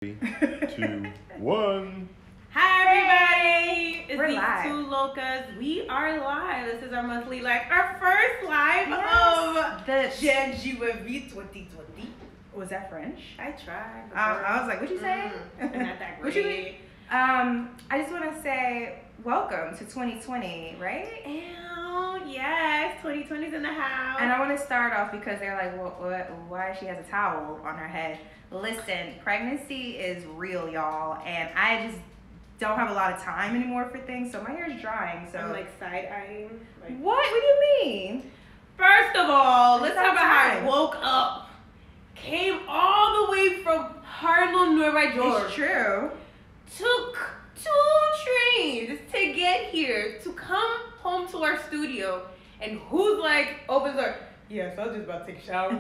3, 2, 1. Hi everybody! We're It's live. these two locas. We are live. This is our monthly live, our first live of The Janjuary 2020. was that French? I tried. I was like, what'd you say? Not that What you great. mean? I just want to say welcome to 2020, right? Ew, yes, 2020's in the house. And I want to start off because they're like, what? Why she has a towel on her head? Listen, pregnancy is real, y'all, and I just don't have a lot of time anymore for things, so my hair is drying. So I'm like side-eyeing. Like, what do you mean? first of all, let's It's talk about how I time. woke up. Came all the way from Harlem, New York. It's true. Took 2 trains to get here to come home to our studio, and who's like opens the door? Yes, I was just about to take a shower.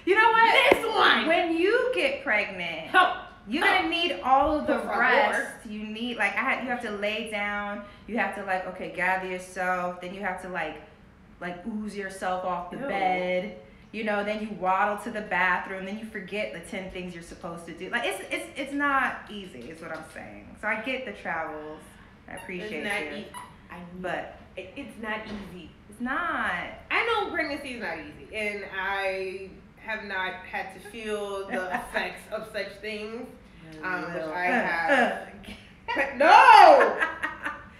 You know what? This one. When you get pregnant, Help. you're gonna need all of the Por favor. rest. You need you have to lay down. You have to gather yourself. Then you have to like ooze yourself off the Ew. bed. You know, then you waddle to the bathroom. Then you forget the 10 things you're supposed to do. Like it's not easy. Is what I'm saying. So I get the travels. I appreciate It's not you. easy. But It's not easy. it's not. I know pregnancy is not easy, and I have not had to feel the effects of such things, which I have. No.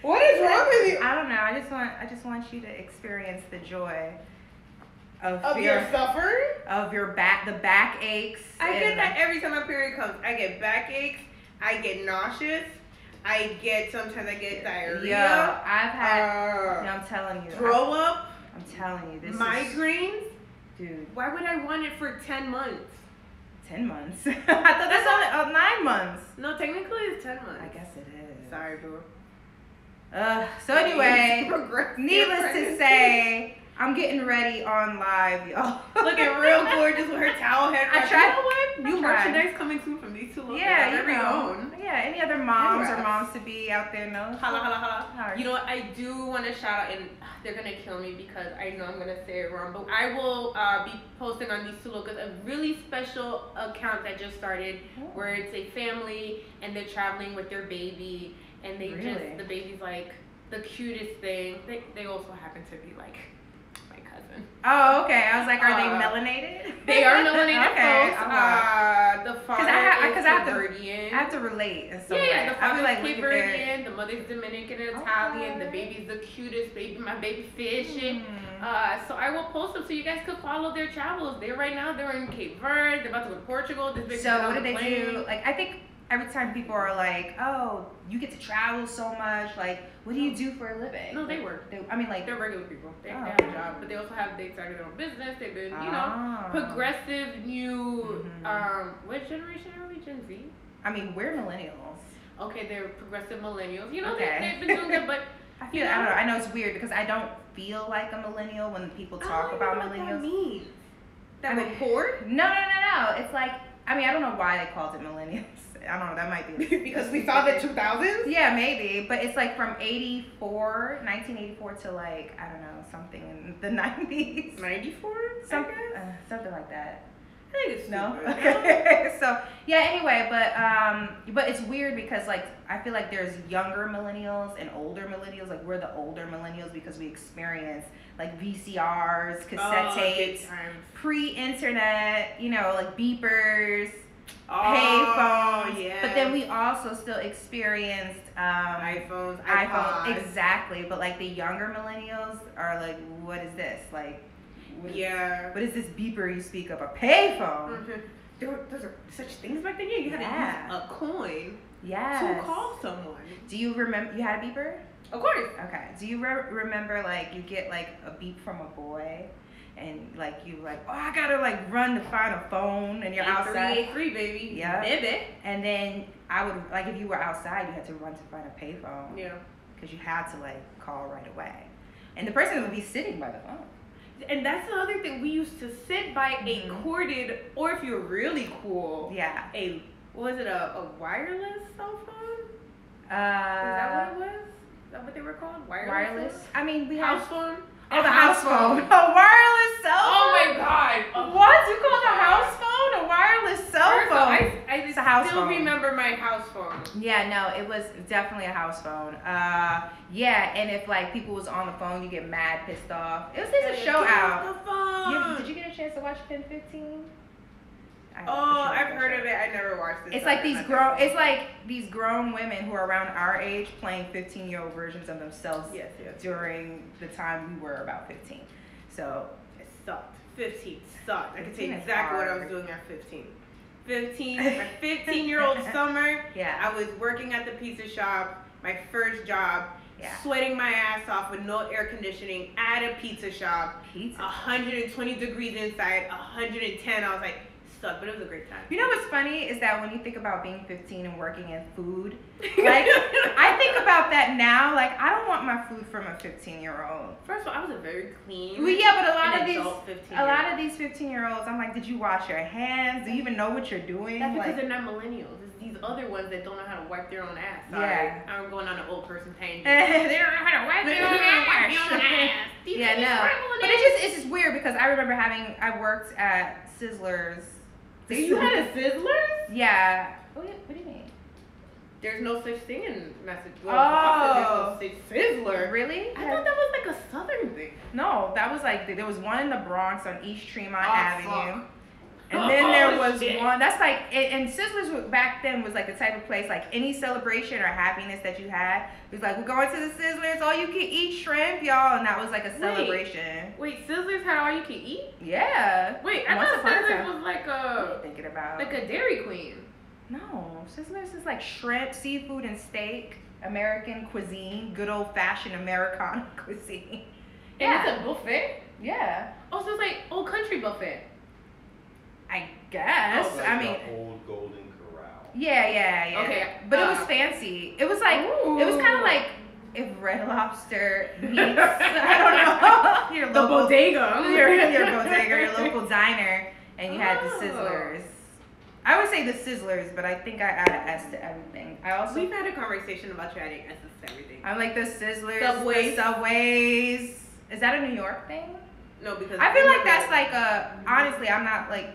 What is wrong with you? I don't know. I just want you to experience the joy Of your suffering? of your back, the back aches. I get and that every time my period comes. I get backaches. I get nauseous. Sometimes I get diarrhea. Yeah, I've had. I'm telling you. Throw up. I'm telling you. This Migraines. dude. Why would I want it for 10 months? 10 months. I thought that's only 9 months. No, technically it's 10 months. I guess it is. Sorry, boo. So anyway, Progressive needless to pregnancy. say, I'm getting ready on live, y'all. Looking real gorgeous with her towel head. I wrap. tried. You know what? I New tried. merchandise coming soon from these two locals. Yeah, you Very know. own. Yeah, any other moms or Congrats. moms to be out there know. Holla, holla, holla. Alright. You know what? I do want to shout out, and they're going to kill me because I know I'm going to say it wrong, but I will be posting on these two locals a really special account that just started where it's a family and they're traveling with their baby, and they Really? the baby's like the cutest thing. They also happen to be like my cousin. Oh, okay. I was like, are they melanated? They are melanated Okay, folks. okay. The father because is I have to- Cape-Verdean. I have to relate in some Yeah, way. the I'll be father's like, Cape look at their. Verdean, the mother's Dominican and Italian, the baby's the cutest baby, my baby fish. So I will post them so you guys could follow their travels. They're in Cape Verde, they're about to go to Portugal. This baby's So on what do the they plane. do? Like, I think every time people are like, oh, you get to travel so much. Like, what do you do for a living? No, they work. I mean, like, They're regular people. They Oh. have a job, but they also they started their own business. They've been, progressive, new, what generation are we? Gen Z? I mean, we're millennials. Okay, they're progressive millennials. You know, Okay. they've been doing good, but I don't know. I know it's weird because I don't feel like a millennial when people talk about millennials. means. That I we're mean- poor? No. It's like, I mean, I don't know why they called it millennials. I don't know. That might be Because we saw the 2000s? Yeah, maybe, but it's like from 1984 to like, I don't know, something in the 90s. 94? Something like that. I think it's No. stupid. Okay. So yeah. Anyway, but it's weird because like I feel like there's younger millennials and older millennials. Like we're the older millennials because we experience like VCRs, cassette tapes, pre-internet. You know, like beepers, payphones. Yeah. But then we also still experienced iPhones, iPhones. Exactly. But like the younger millennials are like, what is this? Like, Yeah. what is this beeper you speak of? A payphone. Those are such things back then. Yeah, you had Yeah. to use a coin Yes. to call someone. Do you remember you had a beeper? Of course. Okay. Do you remember like you get like a beep from a boy, and like you like, oh, I gotta like run to find a phone, and you're outside. 383, baby. Yeah. Baby. And then I would like if you were outside, you had to run to find a payphone. Yeah. Because you had to like call right away, and the person would be sitting by the phone. And that's the other thing. We used to sit by a Mhm. corded, or if you're really cool, Yeah. was it a wireless cell phone? Is that Uh, what it was? Is that what they were called? wireless. I mean, we House have. phone? Oh, the house phone. A wireless cell phone. Oh my god. What? You call the house phone a wireless cell First of all, phone? I It's a house still phone. remember my house phone. Yeah, no, it was definitely a house phone. Yeah, and if like people was on the phone, you get mad pissed off. There's a show out. The phone. Did you get a chance to watch Pen 15? I've heard of it. I never watched it. It's like these grown women who are around our age playing 15-year-old versions of themselves. Yes. During the time we were about 15. So It sucked. 15 sucked. I can tell you 15 is exactly what I hard. was doing at 15. 15, my 15-year-old summer. Yeah. I was working at the pizza shop, my first job. Yeah. Sweating my ass off with no air conditioning at a pizza shop. Pizza. 120 degrees inside, 110. I was like, suck, but it was a great time. You know what's funny is that when you think about being 15 and working in food, like I think about that now. Like I don't want my food from a 15-year-old. First of all, I was a very clean. Well, yeah, but a lot adult of these 15-year-olds, I'm like, did you wash your hands? Do you even know what you're doing? That's because Like, they're not millennials. It's these other ones that don't know how to wipe their own ass. Yeah. I'm going on an old person tangent. they don't know how to wipe their own ass. These Yeah, things no. scrambling But in. it's just weird because I remember I worked at Sizzlers. You had a Sizzlers? Yeah. What do you mean? There's no such thing in Massachusetts. Oh. There's no such Sizzler. Really? I thought that was like a southern thing. No, that was like there was one in the Bronx on East Tremont Oh, Avenue. fuck. And then there was shit. one that's like, and Sizzlers back then was like the type of place like any celebration or happiness that you had. It was like, we're going to the Sizzlers, all you can eat shrimp, y'all, and that was like a celebration. Wait, Sizzlers had all you can eat? Yeah. Wait, I Once thought upon a Sizzlers time. was like What are a you thinking about? like a Dairy Queen. No, Sizzlers is like shrimp, seafood, and steak, American cuisine, good old fashioned Americana cuisine. And it's a buffet? Yeah. Oh, so it's like old country buffet. I guess. Like I mean, the old Golden Corral. yeah. Okay, But it was fancy. It was like it was kind of like if Red Lobster meets I don't know your The local bodega. your bodega, your local diner, and you had the Oh. Sizzlers. I would say the Sizzlers, but I think I add an S to everything. I also We've had a conversation about you adding S's to everything. I'm like the Sizzlers, Subways. the Subways. Is that a New York thing? No, because I feel like that's like a. Honestly, I'm not like.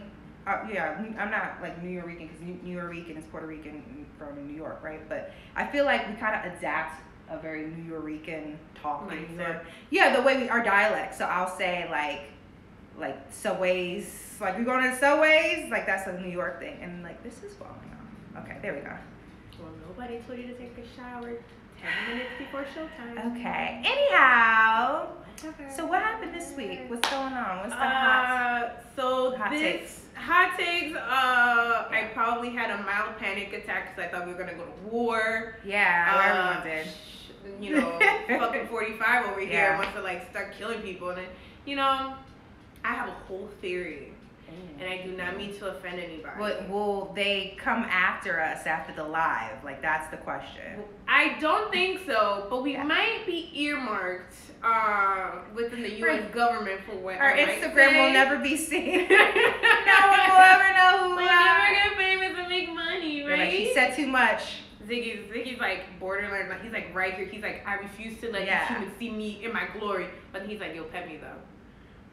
I'm not like New York because New York is Puerto Rican from New York, right? But I feel like we kind of adapt a very New Yorican talk in New York. Yeah, the way our dialect. So I'll say like Subways, like we going to the Subways, like that's a New York thing, and like this is falling off. Okay, there we go. Well, nobody told you to take a shower 10 minutes before showtime. Okay. Anyhow, Okay. so what happened this week? What's going on? What's the hot? So hot this takes? hot takes. I probably had a mild panic attack because I thought we were gonna go to war. Yeah, everyone did. You know, fucking 45 over here Yeah. wants to like start killing people, and you know, I have a whole theory, and I do not mean to offend anybody. Will they come after us after the live? Like that's the question. I don't think so, but we Yeah. might be earmarked within the U.S. Right. government for what Our I might Instagram say. will never be seen. No one will ever know who we We'll are. never get famous and make money, We're right? like, she said too much. Ziggy's like borderline, like he's like right here. He's like, I refuse to let Yeah. these humans see me in my glory. But he's like, yo, pet me though.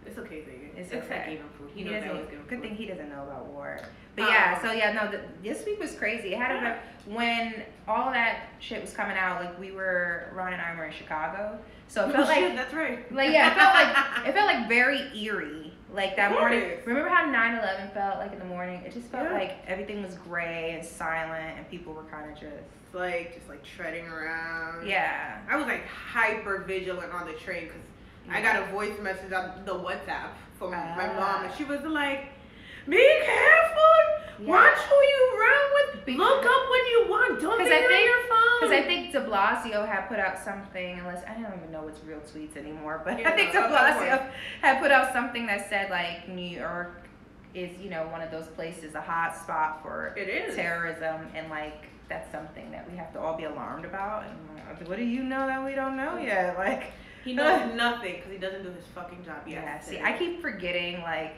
It's okay, Ziggy. It's like okay. gave him food. He knows I always give him Good food. thing he doesn't know about war. But yeah, Um, so yeah, no, this week was crazy. It had Yeah. when all that shit was coming out, like Ryan and I were in Chicago. So it Oh, felt like shit, that's right. it felt like very eerie. Like that Of morning. course. Remember how 9/11 felt like in the morning? It just felt Yeah. like everything was gray and silent and people were kind of just Just like treading around. yeah. I was like hyper vigilant on the train because I got a voice message on the WhatsApp from my mom, and she was like, "Be careful. Yeah. Watch who you run with. Because- Look up when you walk. Don't be Because I on think- your phone." Because I think De Blasio had put out something, unless I don't even know what's real tweets anymore, but Yeah, I think De no, of Blasio had put out something that said like New York is, you know, one of those places, a hot spot for It is. terrorism, and like that's something that we have to all be alarmed about. And I'm like, what do you know that we don't know yet? Like, He knows nothing because he doesn't do his fucking job yet. yeah. See, I keep forgetting like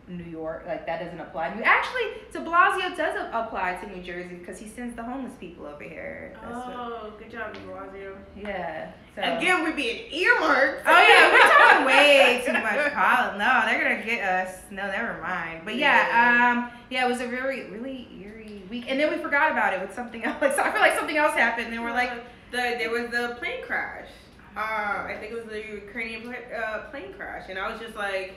New York, like that doesn't apply. Actually, De Blasio does apply to New Jersey because he sends the homeless people over here. That's what, Oh, good job, Blasio. yeah. So. Again, we being earmarked. Oh yeah, we're talking way too much politics. No, they're gonna get us. No, never mind. But yeah, it was a really, really eerie week, and then we forgot about it with something else. Like, so I feel like something else happened, and we're like, there was the plane crash. I think it was the Ukrainian plane crash, and I was just like,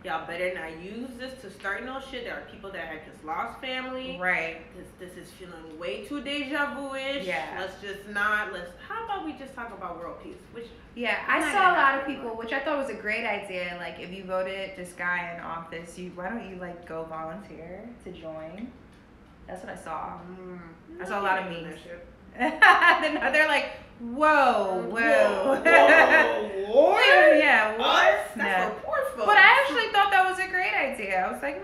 y'all better not use this to start no shit. There are people that have just lost family. right. This is feeling way too deja vu-ish. Yeah. Let's just not. How about we just talk about world peace? Which Yeah, I saw a lot of people, which I thought was a great idea. Like, if you voted this guy in office, why don't you like go volunteer to join? That's what I saw. I saw a lot of memes. They're like, whoa. Whoa. Yeah, what? That's No. for poor folks. But I actually thought that was a great idea. I was like,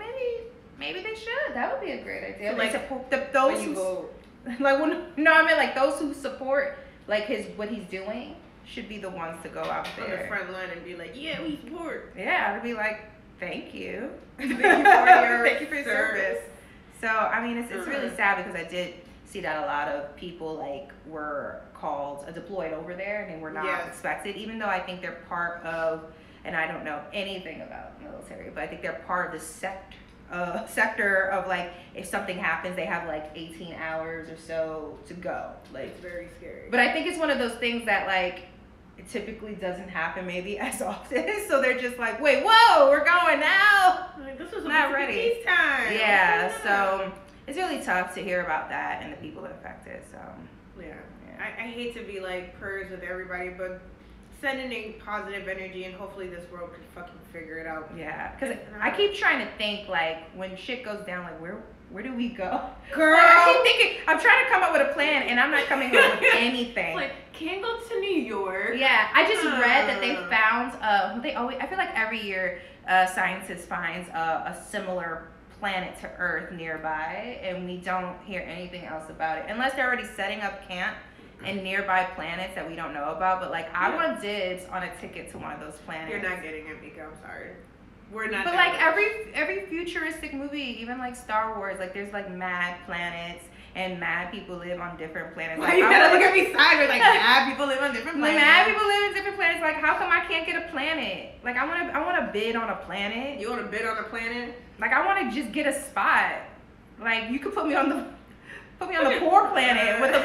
maybe they should. That would be a great idea. So, like, like, those when you who vote. like I mean, like those who support like what he's doing should be the ones to go out On there the front line and be like, yeah, we support. Yeah, I'd be like, thank you. Thank you for Thank you for your service. service. So, I mean, it's really sad because I did see that a lot of people like were deployed over there and they were not expected, even though I think they're part of, and I don't know anything about military, but I think they're part of the sector of like, if something happens, they have like 18 hours or so to go. Like, It's very scary. but I think it's one of those things that like, it typically doesn't happen maybe as often. So they're just like, wait, whoa, we're going now. Like, this was Not ready. peacetime. Yeah, so it's really tough to hear about that and the people affected. So Yeah. I hate to be like prayers with everybody, but sending in positive energy and hopefully this world can fucking figure it out. yeah, because I keep trying to think like when shit goes down, like where do we go? Girl, Like, I keep thinking, I'm trying to come up with a plan and I'm not coming up with anything. like can't go to New York. Yeah, I just read that they found I feel like every year scientists finds a similar planet to Earth nearby, and we don't hear anything else about it unless they're already setting up camp in nearby planets that we don't know about. But like, I want dibs on a ticket to one of those planets. You're not getting it, Mika. I'm sorry. We're not. But that like rich. every futuristic movie, even like Star Wars, like there's like mad planets and mad people live on different planets. Why Like, you I gotta wanna- look at me sideways like mad people live on different Like, planets? mad people live in different planets. Like, how come I can't get a planet? Like, I want to bid on a planet. You want to bid on a planet? Like, I want to just get a spot. Like, you could put me on the poor planet with the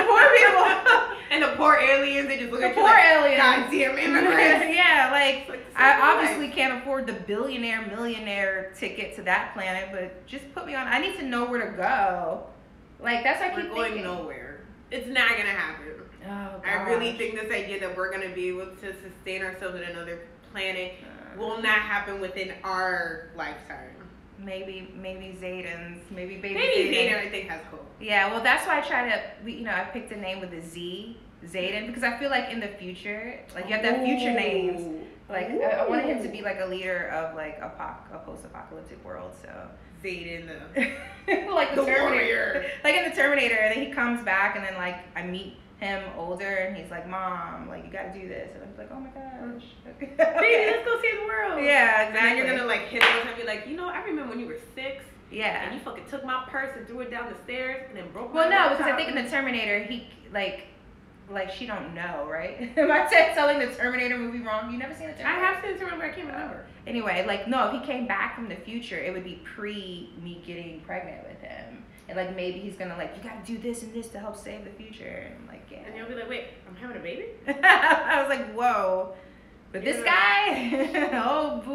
poor people. And the poor aliens, they just look The at you poor like, aliens. goddamn immigrants. Yeah, like, It's like the I same obviously life. can't afford the millionaire ticket to that planet, but just put me on. I need to know where to go. Like, that's what I We're keep going thinking. nowhere. It's not gonna happen. Oh, I really gosh. think this idea that we're gonna be able to sustain ourselves in another planet will not happen within our lifetime. Maybe Zayden's, maybe baby Maybe Zayden. Zayden, I think, has hope. Yeah, well, that's why I try to, I picked a name with a Z, Zayden, because I feel like in the future, like, you have to have future names. Like, I wanted him to be, like, a leader of, like, a post-apocalyptic world, so. Zayden, Like the Terminator. warrior. Like in the Terminator, and then he comes back, and then, like, I meet him older, and he's like, Mom, like, you gotta do this. And I'm like, oh my gosh. Baby, Okay. let's go see the world. Yeah, And then you're exactly. gonna, like, hit him and be like, I remember when you were 6, Yeah. and you fucking took my purse and threw it down the stairs, and then broke my Well, no, because I laptop. think in the Terminator, he, like she don't know, right? Am I telling the Terminator movie wrong? You never seen the I Terminator? have seen Terminator, but I can't remember. Anyway, like, no, if he came back from the future, it would be pre me getting pregnant with him. And, like, maybe he's gonna, like, you gotta do this and this to help save the future. And I'm like, yeah. And you'll be like, wait, I'm having a baby? I was like, whoa. But this guy, oh boy.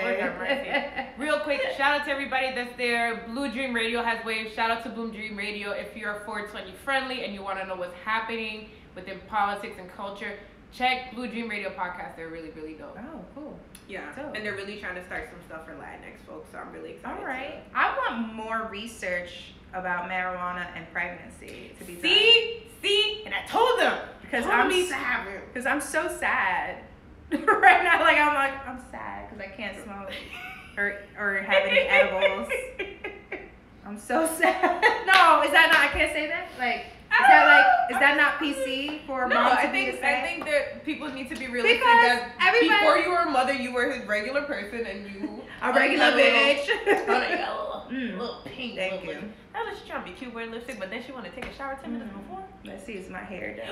Lord have mercy. Real quick, shout out to everybody that's there. Blue Dream Radio has waves. Shout out to Blue Dream Radio. If you're 420 friendly and you want to know what's happening within politics and culture, check Blue Dream Radio podcast. They're really, really dope. Oh, cool. Yeah, Dope. and they're really trying to start some stuff for Latinx folks, so I'm really excited. All right. I want more research about marijuana and pregnancy to be done. See, and I told them Because Told I'm me to have it. Because I'm so sad right now. Like I'm sad because I can't smoke or have any edibles. I'm so sad. No, is that not? I can't say that. Like, is that not PC for a No, mom to I be to think say? that people need to be realistic Because that everybody- before you were a mother, you were a regular person and you A regular bitch. little pink. Thank little- you. I was just trying to be cute wearing lipstick, but then she wanted to take a shower 10 minutes before. Let's see, is my hair done?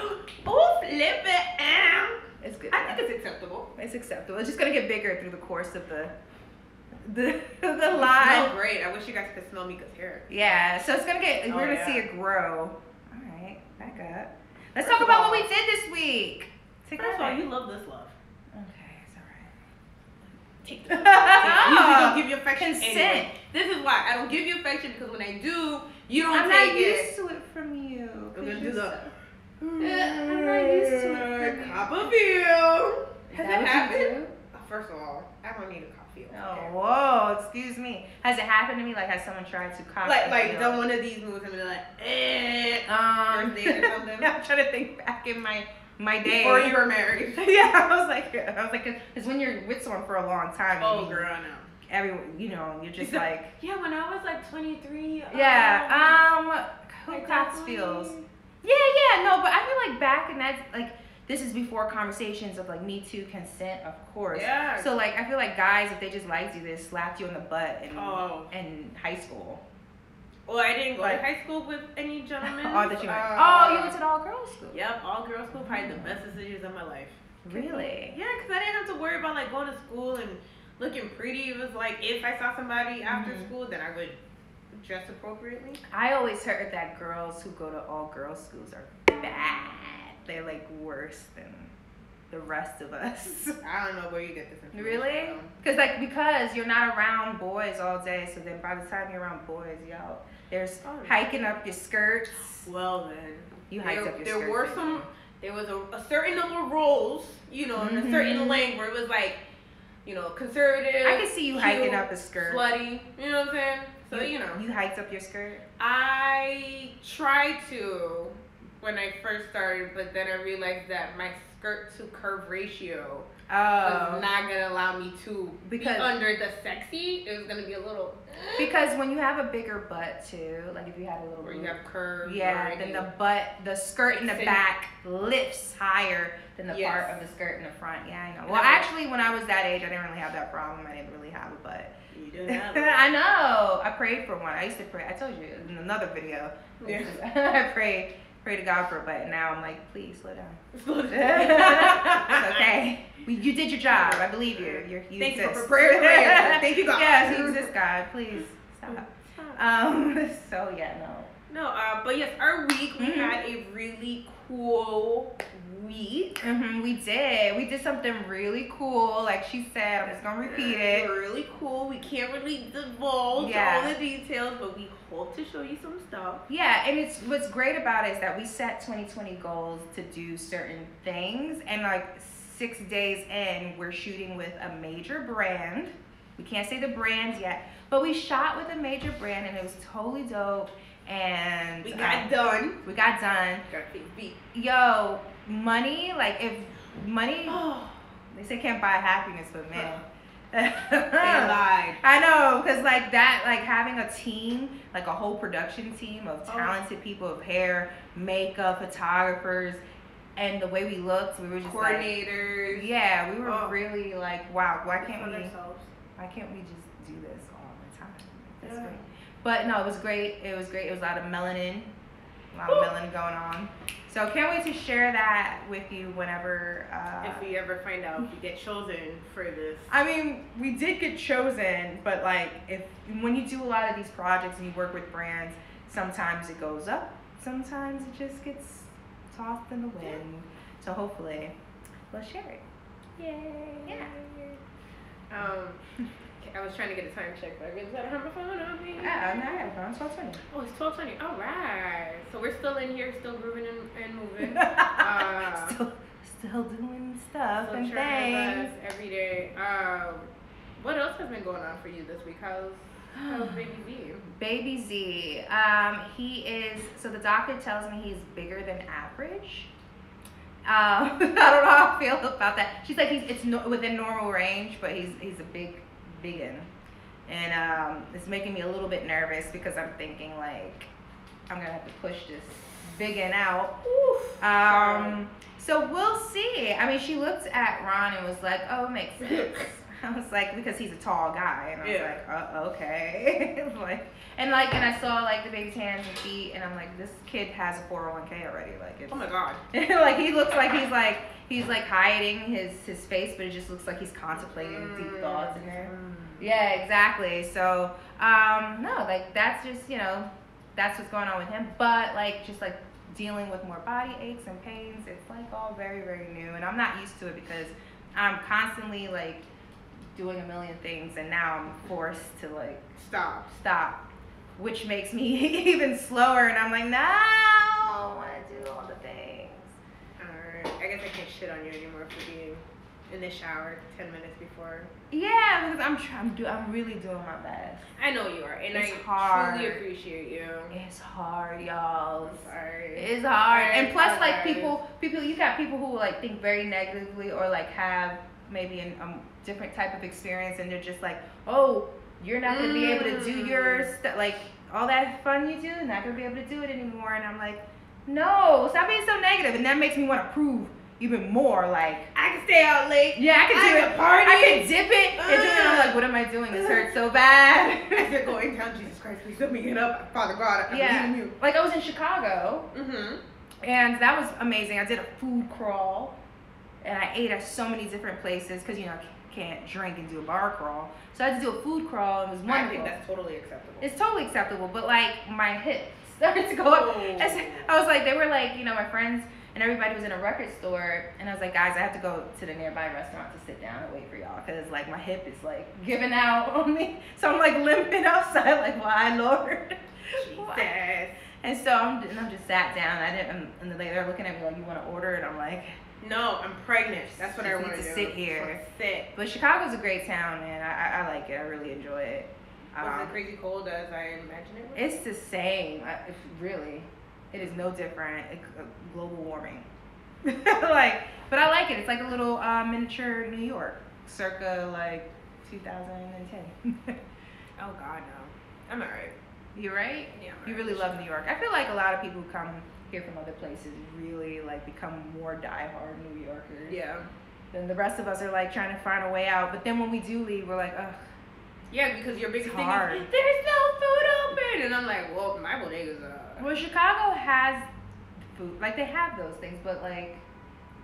Oh, flip it. It's good. I think it's acceptable. It's acceptable. It's just gonna get bigger through the course of the the Smell live. great. I wish you guys could smell me because hair. Yeah, so it's gonna get. Oh, We're gonna yeah. see it grow. All right, back up. Let's talk about what we did this week. First of all, you love this love. Okay, it's alright. Take this. I usually don't give you affection. Consent. Anyway. This is why I don't give you affection, because when I do, you don't I'm take not it. used to it from you. We're gonna do the I'm not used to it from you. cup of you. Has Is that it what happened? you do? First of all, I don't need a coffee. Oh, whoa, excuse me. Has it happened to me? Like, has someone tried to copy? Like done one of these moves and be like, first date or something. I'm trying to think back in my day. Or you were married. Yeah, I was like, because when you're with someone for a long time, Oh, girl, I know. everyone, you're just like, Yeah, when I was like 23. yeah, who like Cox definitely- feels? Yeah, no, but I feel like back in that, like, this is before conversations of like Me Too, consent, of course. Yeah. So like, I feel like guys, if they just liked you, they slapped you on the butt Oh. in high school. Well, I didn't go Like- to high school with any gentlemen. Oh, that you went. You went to the all girls school. Yep, all girls school, probably the best decisions of my life. Really? Yeah, because I didn't have to worry about like going to school and looking pretty. It was like if I saw somebody after Mhm. school, then I would dress appropriately. I always heard that girls who go to all girls schools are bad. They're like worse than the rest of us. I don't know where you get this information Really? from. Because you're not around boys all day, so then by the time you're around boys, there's Oh. hiking up your skirts. Well then, You hiked up your there skirts. were didn't some. you? There was a certain number of roles, in a certain Mhm. lane where it was like, conservative. I can see you hiking cute, up a skirt. slutty. You know what I'm saying? So You hiked up your skirt. I tried to when I first started, but then I realized that my skirt to curve ratio was not gonna allow me to be Because- under the sexy. It was gonna be a little. Because when you have a bigger butt too, like if you had a little Where you boob, have curves. yeah, or then any- the skirt in the Extend- back lifts higher than the Yes. part of the skirt in the front. Yeah, I know. And Well, I was- actually, when I was that age, I didn't really have that problem. I didn't really have a butt. You didn't have it. I know. I prayed for one. I used to pray. I told you in another video. Yeah. I pray to God for a butt. And now I'm like, please slow down. Thank It's okay. You did your job. I believe you. You Thank you exist. for prayer. Thank you, God. Yes, you exist, God. Please stop. So yeah, no. No, but yes, our week we Mhm. had a really cool week. We did something really cool. Like she said, I'm just gonna repeat it. Really cool. We can't really divulge Yeah. all the details, but we hope to show you some stuff. Yeah, and it's what's great about it is that we set 2020 goals to do certain things, and like 6 days in, we're shooting with a major brand. We can't say the brands yet, but we shot with a major brand, and it was totally dope. And We got done. We got done. Got things beat. Yo, money, like if money, Oh, they say can't buy happiness, but man. they lied. I know, because like that, like having a team, like a whole production team of Oh. talented people of hair, makeup, photographers, and the way we looked, we were just like, Coordinators. yeah, we were Oh. really like, wow, why We can't found we ourselves. just do this all the time? That's Yeah. great. But no, it was great. It was great. It was a lot of melanin, Woo. melanin going on. So can't wait to share that with you whenever. If we ever find out if we get chosen for this. I mean, we did get chosen, but like when you do a lot of these projects and you work with brands, sometimes it goes up, sometimes it just gets tossed in the wind. So hopefully we'll share it. Yay. Yeah. I was trying to get a time check, but I realized I don't have my phone on me. Yeah, no, I have fun. So funny. Oh, it's 12:20. All right. So we're still in here, still grooving and moving. Still doing stuff Still and trying our things. best every day. What else has been going on for you this week? How's Baby Z? Baby Z, he is, so the doctor tells me he's bigger than average. I don't know how I feel about that. She's like, it's within normal range, but he's a biggin. And it's making me a little bit nervous because I'm thinking like, I'm gonna have to push this biggin out. So we'll see. I mean, she looked at Ron and was like, oh, it makes sense. I was like, because he's a tall guy, and I was Yeah. like, okay. and I saw like the baby's hands and feet, and I'm like, this kid has a 401k already. Like, it's, Oh my god. like he looks like he's like hiding his face, but it just looks like he's contemplating deep thoughts in there. Yeah, exactly. So, no, like that's just, that's what's going on with him. But like, just like dealing with more body aches and pains, it's like all very, very new, and I'm not used to it because I'm constantly like doing a million things, and now I'm forced to like stop, which makes me even slower, and I'm like, no, I want to do all the things. Alright, I guess I can't shit on you anymore for being in the shower 10 minutes before. Yeah, because I'm really doing my best. I know you are, and It's I hard. truly appreciate you. It's hard, y'all. I'm sorry. It's hard, I and plus, like apologize. people, you got people who like think very negatively or like have maybe a different type of experience, and they're just like, oh, you're not gonna be able to do your stuff, like all that fun you do, not gonna be able to do it anymore. And I'm like, no, stop being so negative, and that makes me want to prove even more. Like, I can stay out late. yeah, I can do it. Party. I can dip it, and then I'm like, what am I doing? This hurts so bad. As you're going down, Jesus Christ, please let me get up. Father God, I'm leaving you. Like I was in Chicago. Mm-hmm. And that was amazing. I did a food crawl, and I ate at so many different places because I can't drink and do a bar crawl. So I had to do a food crawl. It was wonderful. I think that's totally acceptable. It's totally acceptable, but like my hips started to go up. I was like, they were like, my friends and everybody was in a record store, and I was like, guys, I have to go to the nearby restaurant to sit down and wait for y'all because like my hip is like giving out on me. So I'm like limping outside, like, why, Lord? Jesus. And so I'm just sat down. And they're looking at me like, you want to order? And I'm like, No, I'm pregnant. That's what I just want need to to do. sit here. Sit. But Chicago's a great town, man. I like it. I really enjoy it. Was it crazy cold as I imagine it was? It's the same. It is no different. Global warming. But I like it. It's like a little miniature New York, circa like 2010. Oh God, no. I'm alright. You right? Yeah. I'm You alright. really love New York. I feel like a lot of people who come here from other places really like become more diehard New Yorkers. Yeah. Then the rest of us are like trying to find a way out. But then when we do leave, we're like, ugh. Yeah, because your biggest It's thing hard. is there's no food open, and I'm like, well, my bodega's Well, Chicago has food. Like they have those things, but like,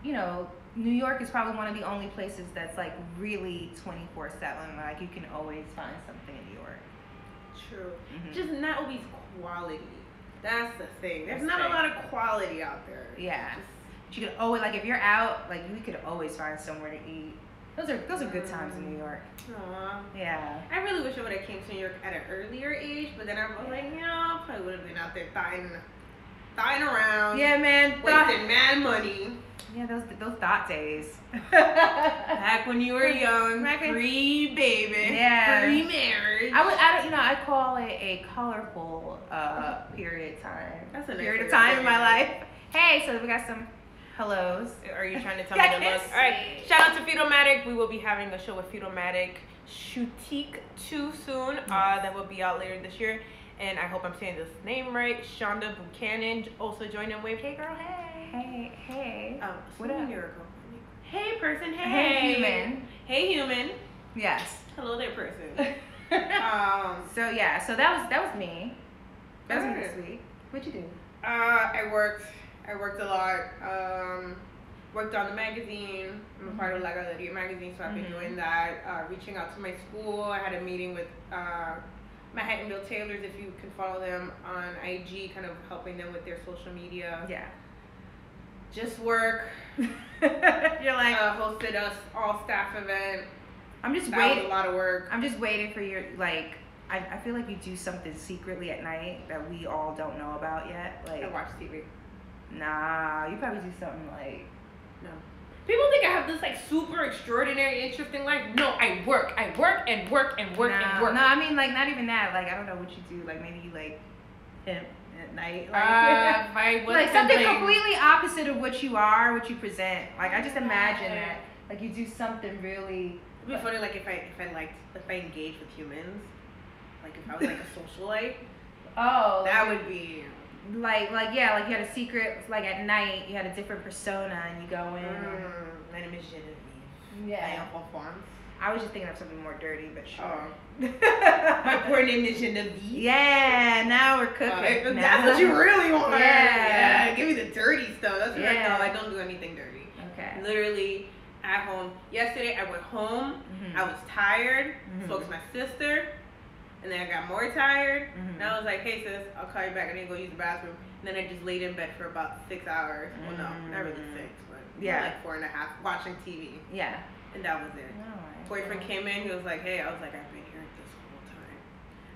New York is probably one of the only places that's like really 24/7. Like you can always find something in New York. True. Mhm. Just not always quality. That's the thing. There's That's not the a lot of quality out there. Yeah. Just- But you could always, like, if you're out, like you could always find somewhere to eat. Those are good times in New York. Aw. Yeah. I really wish I would have came to New York at an earlier age, but then I was like, I probably would have been out there thotting around. Yeah, man. Wasting mad money. Yeah, those thought days. Back when you were young, Back when- pre-baby, Yeah. pre-marriage. I call it a colorful period of time. That's a nice period way of of time saying in my it. life. Hey, so we got some hellos. Are you trying to tell Yeah, me I to look? can All right. see. Shout out to Fetalmatic. We will be having a show with Fetalmatic Shoutique too soon. That will be out later this year. And I hope I'm saying this name right. Shonda Buchanan also joined in Wave. Hey, girl. Hey. Hey. What What up? miracle? Hey, person. Hey. Hey, human. Hey, human. Yes. Hello there, person. So yeah, so that was me. That was me Alright. this week. What'd you do? I worked a lot. Worked on the magazine. I'm a part of La Galeria magazine, so I've been Mhm. doing that. Reaching out to my school. I had a meeting with Manhattanville Tailors. If you can follow them on IG, kind of helping them with their social media. Yeah. Just work. You're like, Hosted a all staff event. I'm just That was waiting. a lot of work. I'm just waiting for your like. I feel like you do something secretly at night that we all don't know about yet. I Like, watch TV. nah, you probably do something like. No. People think I have this like super extraordinary, interesting life. No, I work and work and work and work and work. No, I mean like not even that. Like I don't know what you do. Like maybe you like pimp at night. Like, If I wasn't like something pimping- completely opposite of what you are, what you present. Like I just imagine that. Like you do something really. It'd be funny, like if I engage with humans, like if I was like a socialite, Oh. that would be. Like yeah, like you had a secret. Like at night, you had a different persona, and you go in. My name is Genevieve. I Yeah. am for farms. I was just thinking of something more dirty, but sure. My poor name is Genevieve. Yeah, now we're cooking. That's what you really want. Yeah. Give me the dirty stuff. That's what Yeah. I don't do anything dirty. Okay. Literally at home. Yesterday I went home. Mm-hmm. I was tired. Mhm. Spoke to my sister. And then I got more tired. Mhm. And I was like, hey sis, I'll call you back. I need to go use the bathroom. And then I just laid in bed for about 6 hours. Well, no, not really 6, but Yeah. like 4.5, watching TV. Yeah. And that was it. Alright. Boyfriend came in, he was like, hey, I was like, I've been here this whole time.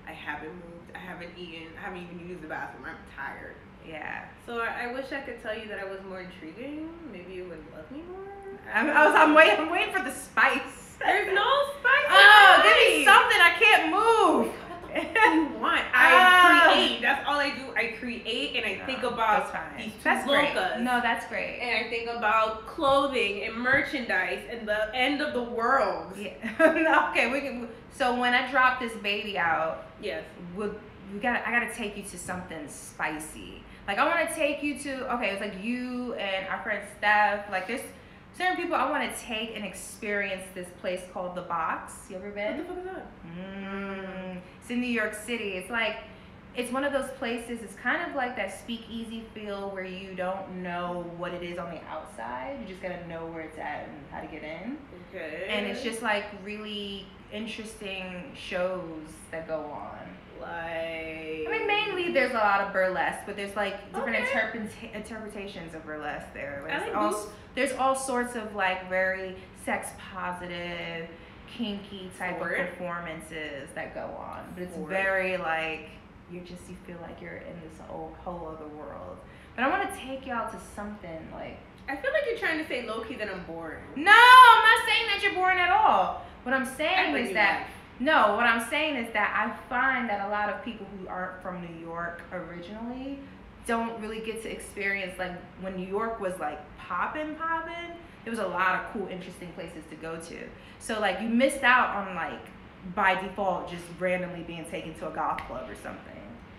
I haven't moved, I haven't eaten, I haven't even used the bathroom, I'm tired. Yeah. So I wish I could tell you that I was more intriguing. Maybe you would love me more. I'm waiting for the spice. There's no spice. Oh, give me something. I can't move. What you want? I create. That's all I do. I create and I think about these two That's great. locas. No, that's great. And I think about clothing and merchandise and the end of the world. Yeah. Okay, we can. So when I drop this baby out, Yes. I gotta take you to something spicy. Like I want to take you to. Okay, it's like you and our friend Steph. Like there's certain people I want to take and experience this place called The Box. You ever been? What the fuck is that? It's in New York City. It's like, it's one of those places, it's kind of like that speakeasy feel where you don't know what it is on the outside. You just gotta know where it's at and how to get in. Okay. And it's just like really interesting shows that go on. like. I mean, mainly there's a lot of burlesque, but there's like different interpretations of burlesque there. There's all sorts of like very sex positive, kinky type of performances that go on. But it's very like you feel like you're in this whole other world. But I want to take y'all to something like. I feel like you're trying to say low key that I'm boring. No, I'm not saying that you're boring at all. What I'm saying is that. No, what I'm saying is that I find that a lot of people who aren't from New York originally don't really get to experience like when New York was like poppin'. There was a lot of cool, interesting places to go to. So like you missed out on like by default just randomly being taken to a golf club or something.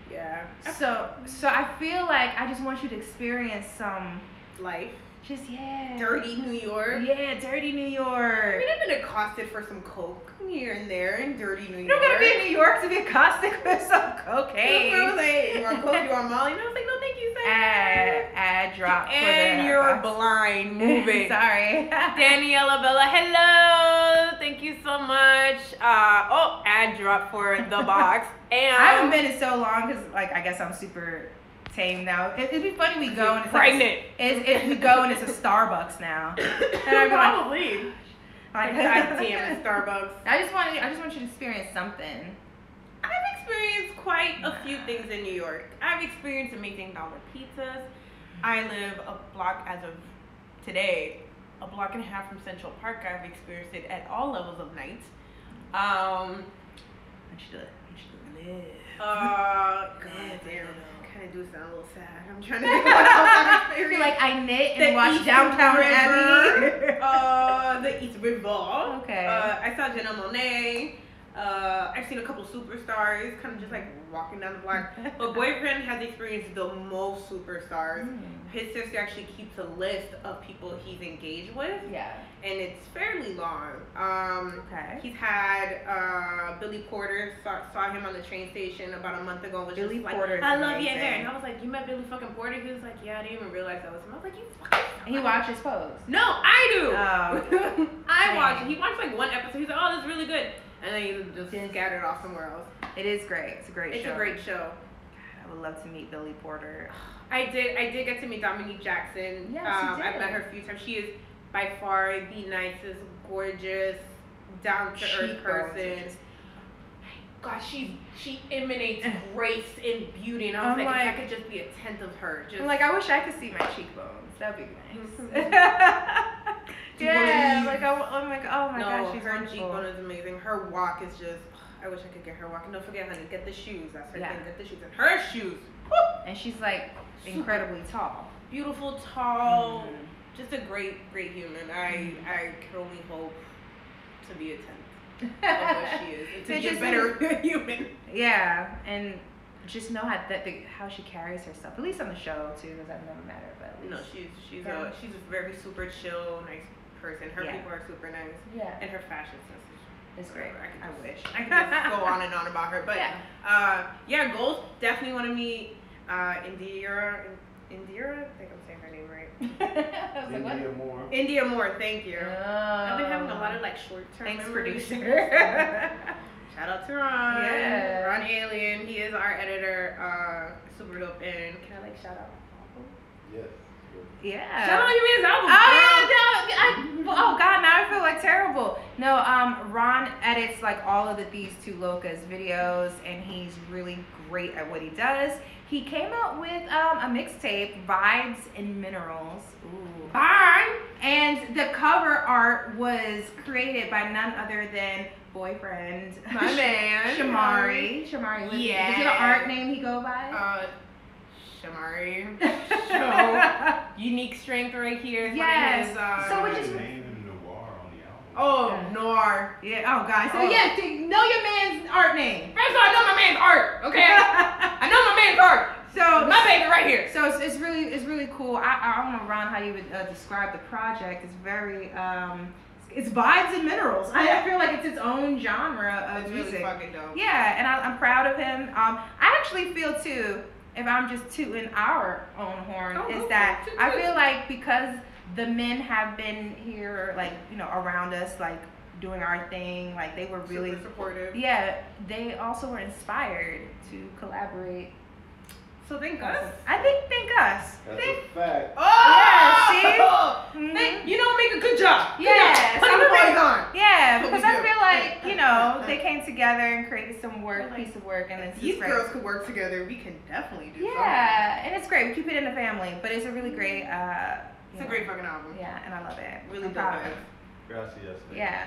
Yeah. So I feel like I just want you to experience some life. Just dirty New York. Yeah, dirty New York. I mean, I've been accosted for some coke here and there in dirty New York. You don't gotta be in New York to be accosted with some cocaine. I was like, you want coke? You want Molly? And I was like, no, thank you, sir. Ad drop. And you're blind moving. Sorry. Daniela Bella, hello. Thank you so much. Ad drop for The Box. And I haven't been in so long because, like, I guess I'm super tame now. It'd be funny we go and it's pregnant. Like, we go and it's a Starbucks now. And I'm probably. Like, God damn it, Starbucks. I just want you to experience something. I've experienced quite a few things in New York. I've experienced amazing dollar pizzas. I live a block as of today, a block and a half from Central Park. I've experienced it at all levels of night. I should live. God damn. Kind of do sound a little sad. I'm trying to think what else I've experienced. You're like, I knit and watch Downtown Abbey. The East River. Okay. I saw Janelle Monáe. I've seen a couple superstars, kind of just like walking down the block. But boyfriend has experienced the most superstars. His sister actually keeps a list of people he's engaged with. Yeah. And it's fairly long. Okay. He's had Billy Porter, saw him on the train station about a month ago. Was Billy just Porter's like, I love your amazing. hair. And I was like, you met Billy fucking Porter? He was like, yeah, I didn't even realize that was him. I was like, you fucking. And he watches Pose. No, I do. Oh. I watch it. He watched like one episode. He's like, oh, this is really good. And then he just scattered off somewhere else. It is great. It's a great show. It's a great show. God, I would love to meet Billy Porter. I did get to meet Dominique Jackson. Yes, you did. I've met her a few times. She is by far the nicest, gorgeous, down to earth person. God, she emanates grace and beauty, and I was like, if I could just be a tenth of her. I'm like, I wish I could see my cheekbones. That'd be nice. Yeah, like oh my god, she's her wonderful. cheekbone is amazing. Her walk is just. I wish I could get her walk. And don't forget, honey, get the shoes. That's her thing. Get the shoes. And her shoes. Woo! And she's like incredibly tall. Beautiful, tall. Just a great human. I can only hope to be a tenth of what she is. And to be a better human. Yeah, and just know how she carries herself. At least on the show too, because I've never met her. But at least she's a very super chill, nice person. Her Yeah. people are super nice. Yeah. And her fashion sense is It's great. I wish. I could just go on and on about her. But yeah, goals definitely want to meet Indira. Indira? I think I'm saying her name right. I was like, what? India more. India Moore, thank you. I've been having a lot of like short-term Thanks, memories. producer. Shout out to Ron. Yeah. Ron Alien. He is our editor. Super dope. And can I like shout out? Yes. Yeah. Shout out your man's album. Oh God, now I feel like terrible. No, Ron edits like all of These Two Locas videos, and he's really great at what he does. He came out with a mixtape, Vibes and Minerals. Ooh. Bye. And the cover art was created by none other than boyfriend, My man. Shamari. Yeah. Is it an art name he go by? Shamari. So, unique strength right here. Yes. His, So which is name Noir on the album. Oh, Noir. yeah. Oh God. So Oh. yeah, know your man's art name. First of all, I know my man's art, okay? I know my man's art. So My baby right here. So it's really cool. I don't know, Ron, how you would describe the project. It's very it's vibes and minerals. I feel like it's its own genre of It's music. really fucking dope. Yeah, and I'm proud of him. I actually feel too, if I'm just tooting our own horn, Oh, is go that for it. I feel like because the men have been here, like, you know, around us, like doing our thing, like they were really Super supportive. yeah, they also were inspired to collaborate. So thank us. I thank us. That's a fact. Oh, see? Mhm. You know, make a good job. Good Yes, job. Put the boys on. Yeah, That's what because we I do. feel like, you know, they came together and created some Like, piece of work, and it's These just great. girls could work together. We can definitely do Yeah, and it's great. We keep it in the family, but it's a really great. something. It's a great fucking album. Yeah, and I love it. Really I'm dope. proud of it. Gracias. Yeah.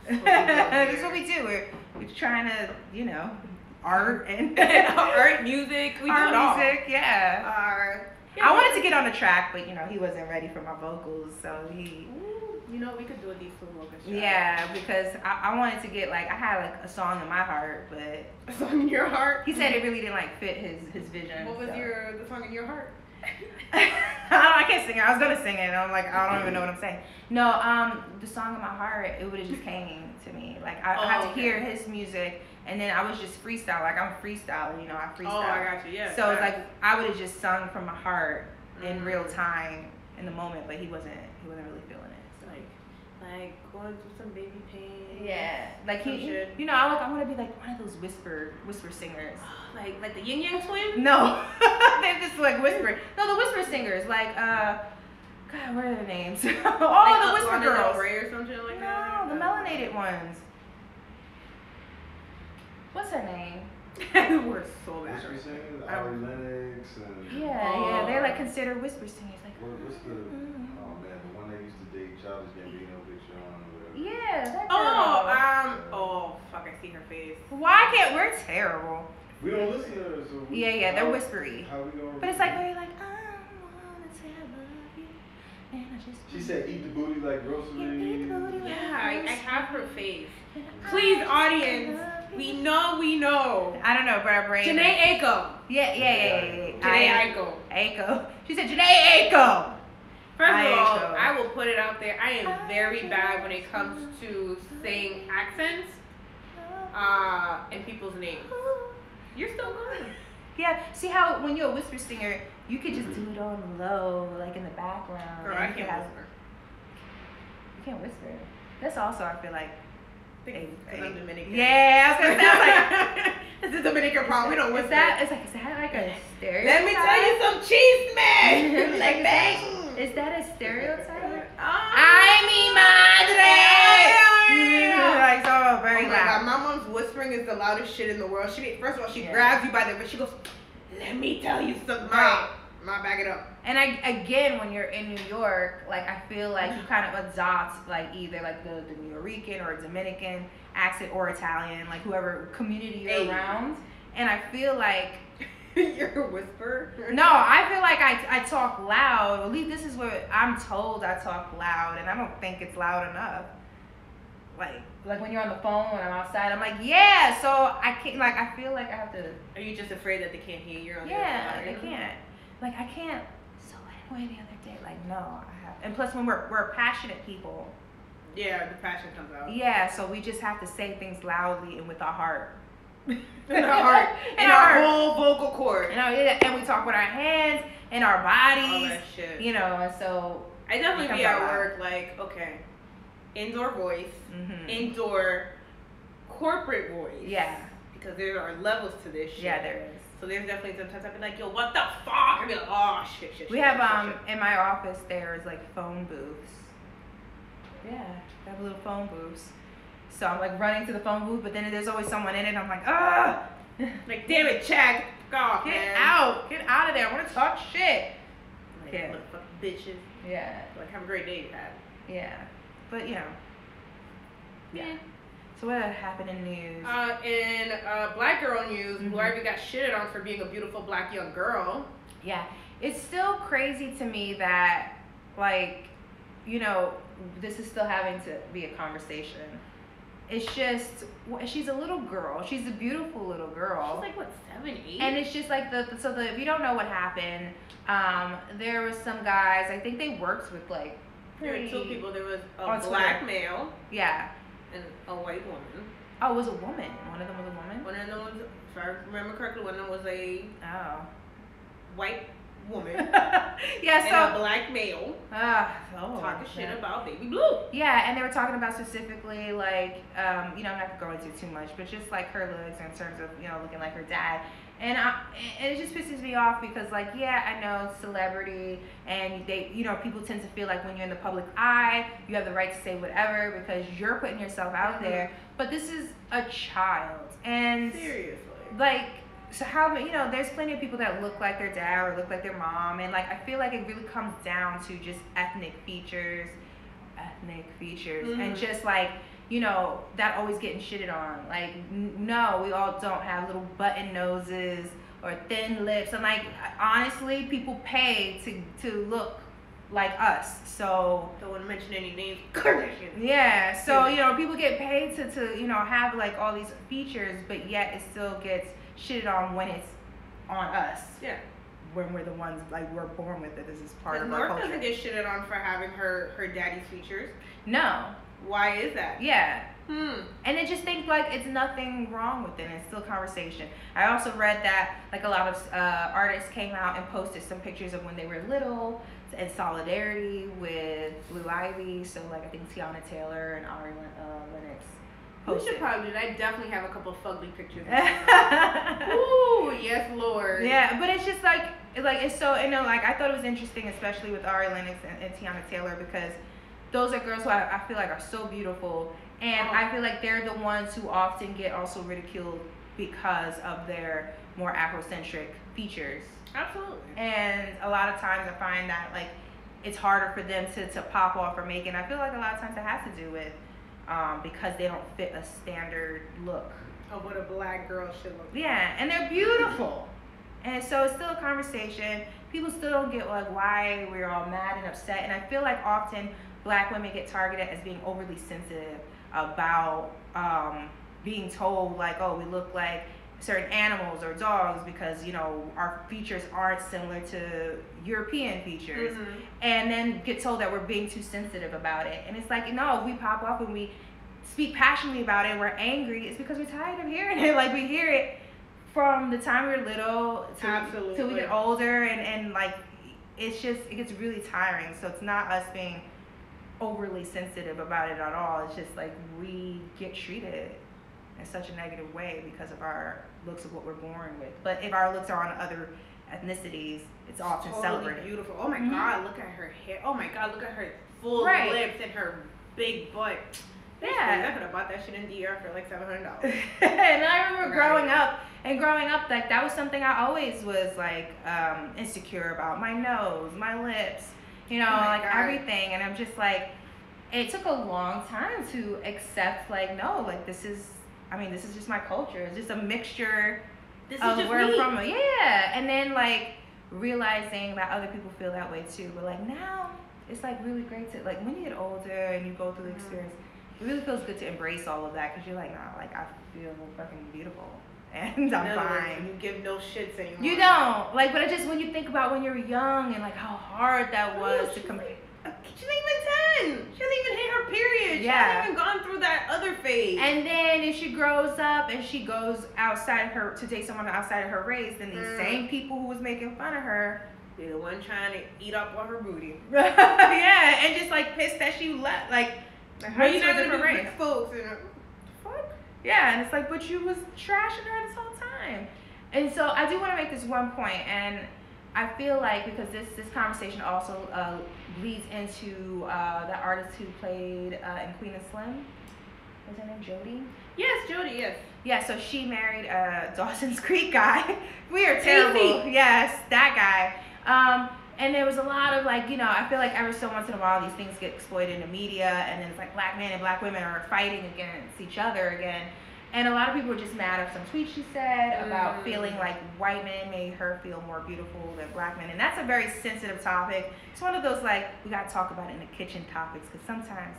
That's what we do That's here. what we do. We're trying to, you know, art and Art, music, we do art it all. music. Yeah. Yeah, I wanted to get on the track, but you know, he wasn't ready for my vocals, so he. You know, we could do a These Two Locas show. Yeah, because I wanted to get like I had like a song in my heart, but A song in your heart. he said it really didn't like fit his vision. What was so. the song in your heart? I can't sing it. I was gonna sing it, and I'm like, I don't even know what I'm saying. No, the song in my heart, it would have just came to me. Like I had to okay. hear his music, and then I was just freestyle. Like I'm freestyling, you know, I freestyle. Oh, I got you. Yeah. So it's like I would have just sung from my heart in Mm. real time in the moment, but he wasn't really feeling it. So. like going through some baby pain. Yeah, like Some he, shit. you know, I want to be like one of those whisper singers. Like the Yin Yang Twins. No, they're just like whispering. No, the whisper singers, like God, what are their names? Oh, Like the whisper Lana Del girls. Rey or something like that. No, the melanated ones. What's her name? We're so bad. Whisper singers, Ari Lennox, and Yeah, they're like considered whisper singers. Like, what's the oh man, the one that used to date Childish Gambino, Big Sean, or whatever. yeah, that girl. Oh fuck, I see her face. Why can't we're terrible? We don't listen to her, so we, Yeah, they're whispery. How we gonna? But it's like where you're like, I wanna say I love you, and I just. She said, "Eat the booty like groceries." Eat the booty like Yeah, I groceries. have her face. And I Please, just audience, love you. we know. I don't know, but our brain. Janae Aiko. Yeah. Janae Aiko. Aiko. She said Janae Aiko. First of all, Aiko. I will put it out there. I am very bad when it comes to saying accents and people's names. You're still good. Yeah. See how when you're a whisper singer, you could just do it on the low, like in the background. Girl, and I you could can't have- whisper. You can't whisper. That's also, I feel like. Because I'm Dominican. Yeah, I was gonna say. I was like, It's a Dominican problem. We don't whisper. is that like a stereotype? Let me tell you some cheese man. Like bang. Is that a stereotype? Ay, mi madre. Like so very Oh my God, loud. my mom's whispering is the loudest shit in the world. First of all, she Yeah. grabs you by the wrist. She goes, "Let me tell you something." Right. Ma, back it up. And again, when you're in New York, like I feel like you kind of adopt like either like the New Yorican or Dominican accent or Italian, like whoever community you're Hey. around. And I feel like You're a whisperer. no, I feel like I talk loud. At least this is what I'm told. I talk loud, and I don't think it's loud enough. Like when you're on the phone when I'm outside, I'm like, yeah. So I can't. Like I feel like I have to. Are you just afraid that they can't hear you? On the Yeah, other they side? can't. Like I can't. So what way the other day. Like, no, I have. And plus, when we're passionate people. Yeah, the passion comes out. Yeah, so we just have to say things loudly and with our heart. In our heart. In our whole vocal cord. And we talk with our hands and our bodies. All that shit. You know, and so. I definitely be at work like, okay, indoor voice, indoor corporate voice. Yeah. Because there are levels to this shit. Yeah, there is. So there's definitely sometimes I'll be like, yo, what the fuck? I'll be like, oh, shit. We have, in my office, there's like phone booths. Yeah, they have little phone booths. So I'm like running to the phone booth, but then there's always someone in it, and I'm like, ah! Like, damn it, Chad, get off, Get man. out of there. I want to talk shit. Like, Yeah. motherfucking bitches. Yeah. Like, have a great day, Pat. Yeah. But, you know. Yeah. So what happened in news? In black girl news, Blue Ivy got shitted on for being a beautiful black young girl. Yeah. It's still crazy to me that, like, you know, this is still having to be a conversation. It's just, she's a little girl. She's a beautiful little girl. She's like, what, 7, 8? And it's just like, if you don't know what happened, there was some guys, I think they worked with, like, There were 2 people. There was a black male. Yeah. And a white woman. Oh, it was a woman. One of them was a woman? One of them was, if I remember correctly, one of them was a white woman. Yeah, and a black male. Talking shit about Baby Blue. Yeah, and they were talking about specifically, like, you know, I'm not going to go into too much, but just like her looks in terms of, you know, looking like her dad. And it just pisses me off because, like, yeah, I know celebrity, and they, you know, people tend to feel like when you're in the public eye, you have the right to say whatever because you're putting yourself out there. But this is a child, and seriously, like, so how, you know, there's plenty of people that look like their dad or look like their mom, and like I feel like it really comes down to just ethnic features, and just like, you know, that always getting shitted on. Like, no, we all don't have little button noses or thin lips. And like, honestly, people pay to look like us. So don't want to mention any names. Kardashian. Yeah. So, you know, people get paid to you know, have like all these features, but yet it still gets shitted on when it's on us. Yeah. When we're the ones, like, we're born with it. This is part of our North culture. doesn't get shitted on for having her daddy's features. No. Why is that? Yeah. And I just think, like, it's nothing wrong with it. It's still conversation. I also read that, like, a lot of artists came out and posted some pictures of when they were little in solidarity with Blue Ivy. So, like, I think Tiana Taylor and Ari Lennox posted. We should probably do that. I definitely have a couple of fugly pictures. Ooh, yes, Lord. Yeah, but it's just, like, it's so, you know, like, I thought it was interesting, especially with Ari Lennox and Tiana Taylor, because those are girls who I feel like are so beautiful, and I feel like they're the ones who often get also ridiculed because of their more Afrocentric features. Absolutely. And a lot of times I find that, like, it's harder for them to pop off or make it. And I feel like a lot of times it has to do with because they don't fit a standard look of what a black girl should look like. Yeah, and they're beautiful. And so it's still a conversation. People still don't get, like, why we're all mad and upset. And I feel like often black women get targeted as being overly sensitive about being told, like, oh, we look like certain animals or dogs because, you know, our features aren't similar to European features. And then get told that we're being too sensitive about it. And it's like, no, if we pop off and we speak passionately about it and we're angry, it's because we're tired of hearing it. Like, we hear it from the time we're little till we get older, and like, it's just, it gets really tiring. So it's not us being overly sensitive about it at all. It's just like we get treated in such a negative way because of our looks of what we're born with. But if our looks are on other ethnicities, it's often celebrated. Beautiful. Oh my God, look at her hair. Oh my God, look at her full lips and her big butt. Yeah. I could have bought that shit in DR for like $700. And I remember growing up, like, that was something I always was like insecure about. My nose, my lips, you know, like everything. And I'm just like, it took a long time to accept, like, no, like, this is just my culture. It's just a mixture of where I'm from. Yeah. And then, like, realizing that other people feel that way too. But, like, now it's, like, really great to, like, when you get older and you go through the experience, it really feels good to embrace all of that because you're like, nah, like, I feel fucking beautiful. and I'm In other words, fine. you give no shits anymore. You don't like, but I just when you think about when you're young and like how hard that was to compare. She's not even 10. She hasn't even hit her period. She Yeah. hasn't even gone through that other phase. And then if she grows up and she goes outside her to date someone outside of her race, then these same people who was making fun of her, You're the one trying to eat up all her booty. yeah, and just like pissed that she left, like How you race not was gonna different be race. with folks? And, fuck. Yeah, and it's like, but you was trashing her this whole time. And so I do want to make this one point, and I feel like because this conversation also leads into the artist who played in Queen and Slim. Was her name Jodie? Yes, Jodie. Yes. Yeah, so she married a Dawson's Creek guy. We are terrible. Easy. Yes, that guy. And there was a lot of like, I feel like every so once in a while these things get exploited in the media, and then it's like black men and black women are fighting against each other again. And a lot of people were just mad at some tweets she said about feeling like white men made her feel more beautiful than black men. And that's a very sensitive topic. It's one of those like, we got to talk about it in the kitchen topics, because sometimes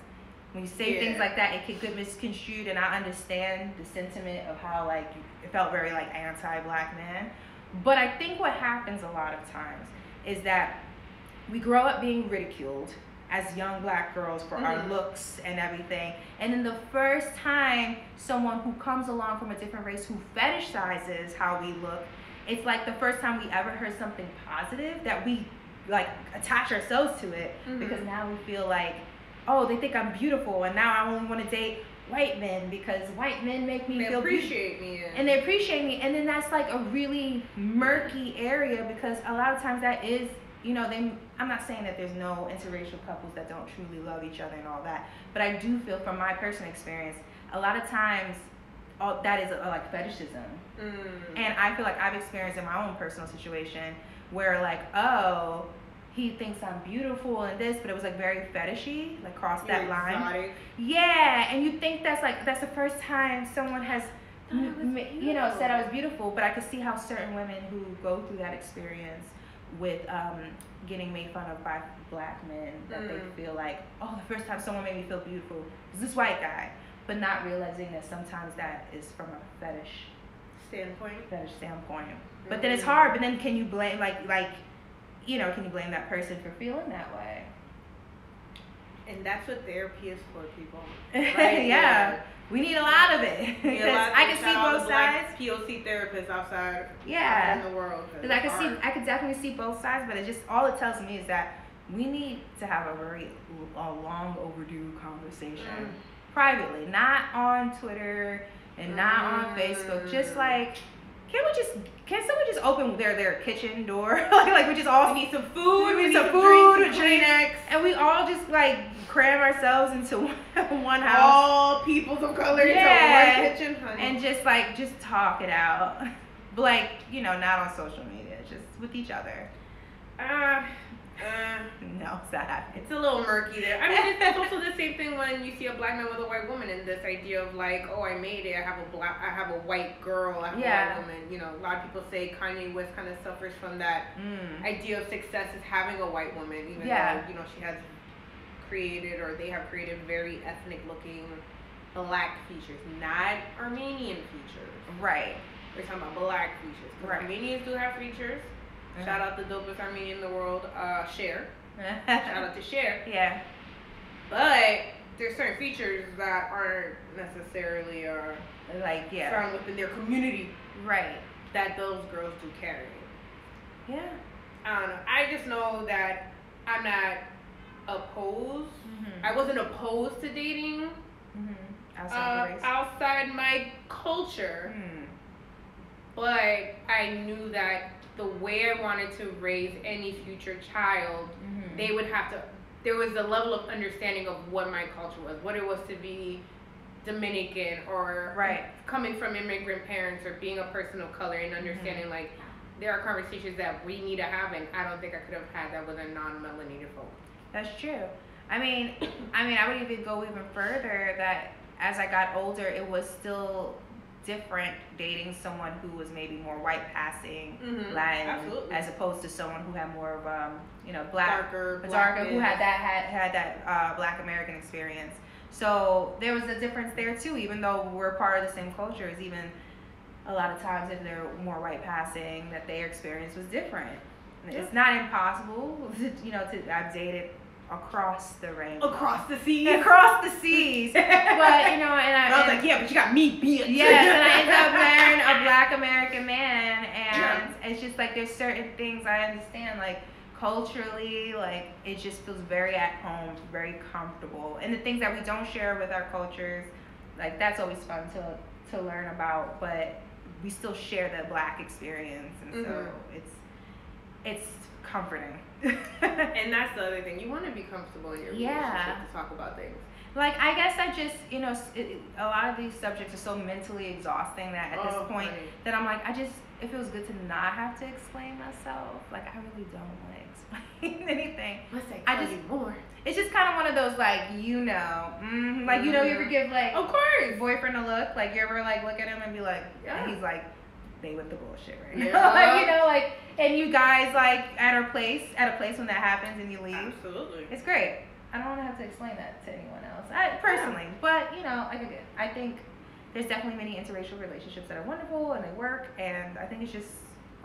when you say things like that, it can get misconstrued, and I understand the sentiment of how like it felt very like anti-black men. But I think what happens a lot of times is that we grow up being ridiculed as young black girls for our looks and everything, and then the first time someone who comes along from a different race who fetishizes how we look, it's like the first time we ever heard something positive that we like attach ourselves to it, because now we feel like, oh, they think I'm beautiful, and now I only want to date white men because white men make me feel appreciate me. and they appreciate me. And then that's like a really murky area, because a lot of times that is, I'm not saying that there's no interracial couples that don't truly love each other and all that, but I do feel from my personal experience, a lot of times all that is like fetishism. And I feel like I've experienced in my own personal situation where like, oh, he thinks I'm beautiful and this, but it was like very fetishy, like crossed that line. Exotic. Yeah, and you think that's the first time someone has, said I was beautiful, but I could see how certain women who go through that experience with getting made fun of by black men, that they feel like, oh, the first time someone made me feel beautiful was this white guy, but not realizing that sometimes that is from a fetish standpoint. But then it's hard. But then can you blame can you blame that person for feeling that way? And that's what therapy is for, people. Right? Yeah. We need a lot of it. Because I can see both sides. POC therapists outside Yeah. in the world. Because I could definitely see both sides, but it just, all it tells me is that we need to have a long overdue conversation privately, not on Twitter and not on Facebook. Just like, can someone just open their kitchen door? like we just all need some food, we need some drinks, Kleenex, and we all just like cram ourselves into one house. All peoples of color into one kitchen, honey. And just talk it out. But like, not on social media, just with each other. No, it's not happening. It's a little murky there. I mean, it's also the same thing when you see a black man with a white woman, and this idea of like, oh, I made it. I have a white girl. I have a white woman. A lot of people say Kanye West kind of suffers from that idea of success as having a white woman, even though she has created, or they have created, very ethnic looking black features, not Armenian features. Right. We're talking about black features. Right. Armenians do have features. Shout out the dopest Armenian in the world, Cher. Shout out to Cher. Yeah. But there's certain features that aren't necessarily found within their community. Right. That those girls do carry. Yeah. I don't know. I just know that I'm not opposed. I wasn't opposed to dating outside my culture. But I knew that the way I wanted to raise any future child, they would have to, there was a level of understanding of what my culture was, what it was to be Dominican, or coming from immigrant parents, or being a person of color, and understanding like there are conversations that we need to have, and I don't think I could have had that with a non-melanated folk. That's true. I mean, I would even go even further, that as I got older, it was still different dating someone who was maybe more white passing, Latin, as opposed to someone who had more of black, darker, who had that Black American experience. So there was a difference there too, even though we're part of the same culture. Is even a lot of times if they're more white passing, that their experience was different. It's not impossible, to I've dated across the rainbow. Across the seas. Across the seas. But, and I was like, yeah, but you got me, bitch. Yes, and I ended up marrying a Black American man, and it's just like there's certain things I understand, like culturally, like it just feels very at home, very comfortable, and the things that we don't share with our cultures, like that's always fun to learn about, but we still share the Black experience, and so it's comforting. And that's the other thing. You want to be comfortable in your relationship to talk about things. Like, I guess I just, a lot of these subjects are so mentally exhausting that at this point that I'm like, it feels good to not have to explain myself. Like, I really don't want to explain anything. More. It's just kind of one of those, like, you ever give, like, of course, boyfriend a look? Like, you ever, like, look at him and be like, and he's like, they with the bullshit right now. Yeah. And you guys, like, at a place when that happens and you leave. Absolutely. It's great. I don't want to have to explain that to anyone else, personally. But, I think there's definitely many interracial relationships that are wonderful and they work, and I think it's just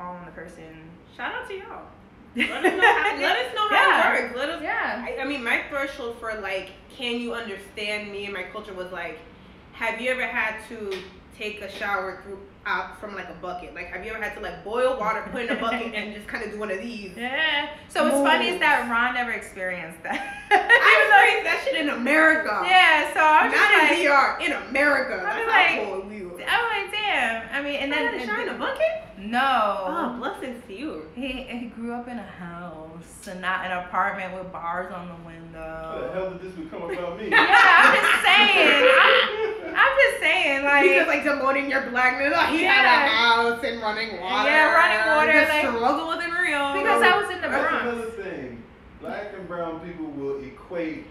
all on the person. Shout out to y'all. Let us know how it works. I mean, my threshold for, like, can you understand me and my culture was, like, have you ever had to take a shower out from like a bucket? Like, have you ever had to like boil water, put in a bucket, and just kind of do one of these? Yeah. So what's funny is that Ron never experienced that. I experienced that shit in America. Yeah. So I was not just in VR, in America. That's how cool we were. I'm like, damn. I mean, and then had to shower in a bucket? No. Oh, blessings to you. He grew up in a house and not an apartment with bars on the window. How the hell did this become about me? Yeah, I'm just saying. I'm just saying, like, because like demoting your blackness. He had a house and running water. Yeah, running water. The like, struggle wasn't real. Because I was in the Bronx. That's another thing. Black and brown people will equate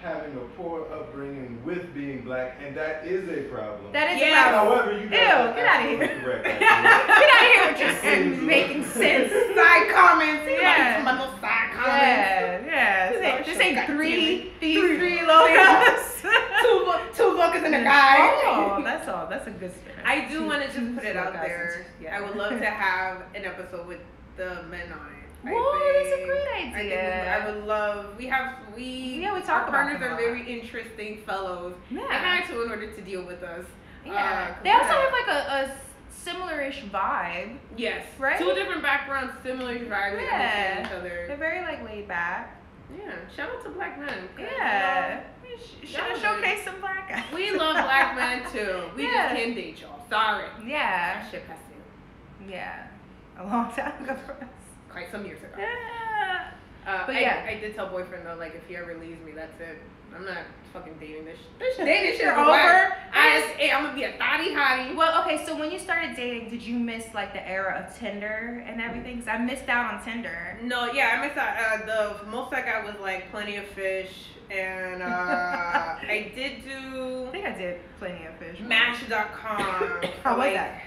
having a poor upbringing with being Black, and that is a problem. That is a problem. However, you guys get out of here. Correct, get out of here with your making sense. Side comments. Yeah. My little side comments. Yeah. This ain't three logos. two logos and a guy. Oh, that's all. That's a good story. I do want to just put it out there. I would love to have an episode with the men on it. Whoa, that's a great idea. I would love. We talk our about partners them are a very interesting fellows. Yeah. They had to in order to deal with us. Yeah. They also have like a similar-ish vibe. Yes. Right? Two different backgrounds, similar vibes. They understand each other. They're very like laid back. Yeah. Shout out to Black men. Yeah. Showcase some Black guys. We love Black men too. We just can't date y'all. Sorry. Yeah. That shit passed through. Yeah. A long time ago for us. Quite some years ago. Yeah. But I did tell boyfriend though, like, if he ever leaves me, that's it. I'm not fucking dating this. Dating shit over. I'm gonna be a hottie. Well, okay, so when you started dating, did you miss like the era of Tinder and everything? Because I missed out on Tinder. No, yeah, I missed out. The most I got was like Plenty of Fish, and I did do. I think I did Plenty of Fish. Match.com. How was that?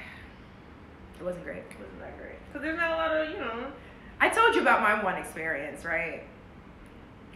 It wasn't great. It wasn't that great. Because there's not a lot of, I told you about my one experience, right?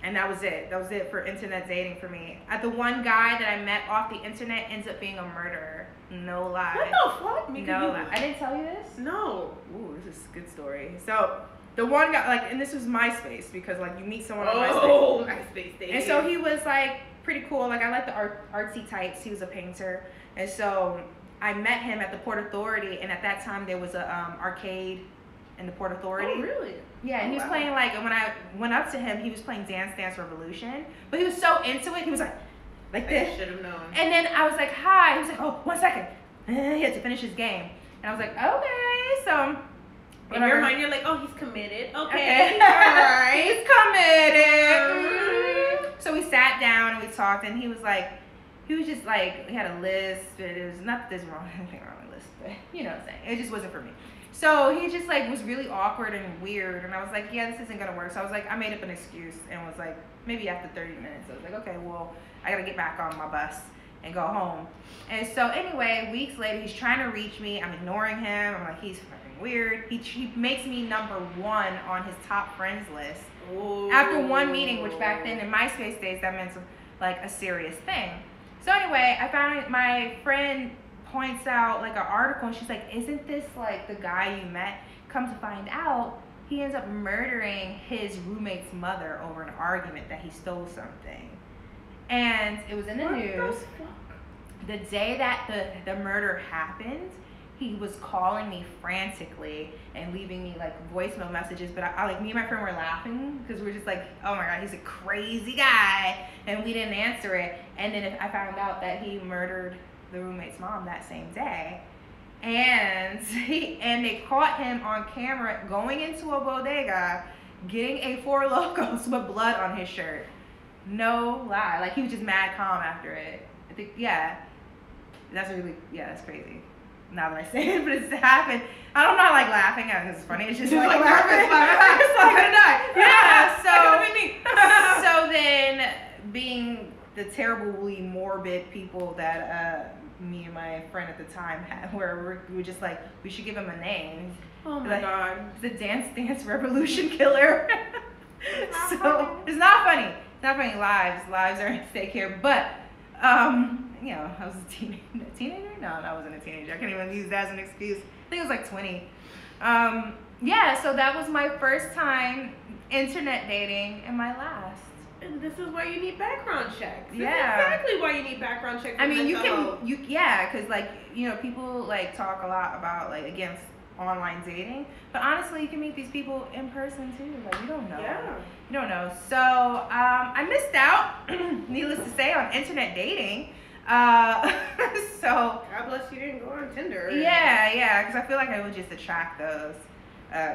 And that was it. That was it for internet dating for me. The one guy that I met off the internet ends up being a murderer. No lie. What the fuck? No lie. I didn't tell you this? No. Ooh, this is a good story. So, the one guy, like, and this was MySpace, because, like, you meet someone on MySpace. Oh, MySpace dating. And so he was, like, pretty cool. Like, I like the artsy types. He was a painter. And so, I met him at the Port Authority, and at that time, there was a arcade in the Port Authority. Oh, really? Yeah, and he was playing, like, and when I went up to him, he was playing Dance Dance Revolution. But he was so into it, he was like this. I should have known. And then I was like, hi. He was like, oh, 1 second. He had to finish his game. And I was like, okay. So, in your mind, you're like, oh, he's committed. Okay. All right. He's committed. So we sat down and we talked, and he was just like, he had a list, but it was not this wrong, anything wrong with the list, but you know what I'm saying. It just wasn't for me. So he just like was really awkward and weird, and I was like, yeah, this isn't gonna work. So I was like, I made up an excuse and was like, maybe after 30 minutes, I was like, okay, well, I gotta get back on my bus and go home. And so anyway, weeks later, he's trying to reach me. I'm ignoring him. I'm like, he's fucking weird. He makes me number 1 on his top friends list. Ooh. After one meeting, which back then in MySpace days, that meant like a serious thing. So anyway, I found my friend points out like an article, and she's like, "Isn't this like the guy you met?" Come to find out, he ends up murdering his roommate's mother over an argument that he stole something. And it was in the news. The day that the murder happened, he was calling me frantically and leaving me like voicemail messages. But I like, me and my friend were laughing because we were just like, oh my God, he's a crazy guy. And we didn't answer it. And then I found out that he murdered the roommate's mom that same day. And they caught him on camera going into a bodega, getting a Four Locos with blood on his shirt. No lie. Like, he was just mad calm after it. I think, yeah. That's crazy. Now that I say it, but it's happened. I don't know, like laughing at it because it's funny. It's just like laughing. It's like gonna die. Yeah. So then, being the terribly morbid people that me and my friend at the time had, where we were just like, we should give him a name. Oh my like, God. The Dance Dance Revolution Killer. So it's not funny. It's not funny. Lives are at stake here. But you know, I was a teenager. No, I wasn't a teenager. I can't even use that as an excuse. I think it was like 20. Yeah. So that was my first time internet dating and my last. And this is why you need background checks. This Yeah. is exactly why you need background checks. I mean, because like, you know, people like talk a lot about like against online dating, but honestly, you can meet these people in person too. Like, you don't know. Yeah. You don't know. So I missed out, needless to say, on internet dating. So God bless you didn't go on Tinder. yeah, because I feel like I would just attract those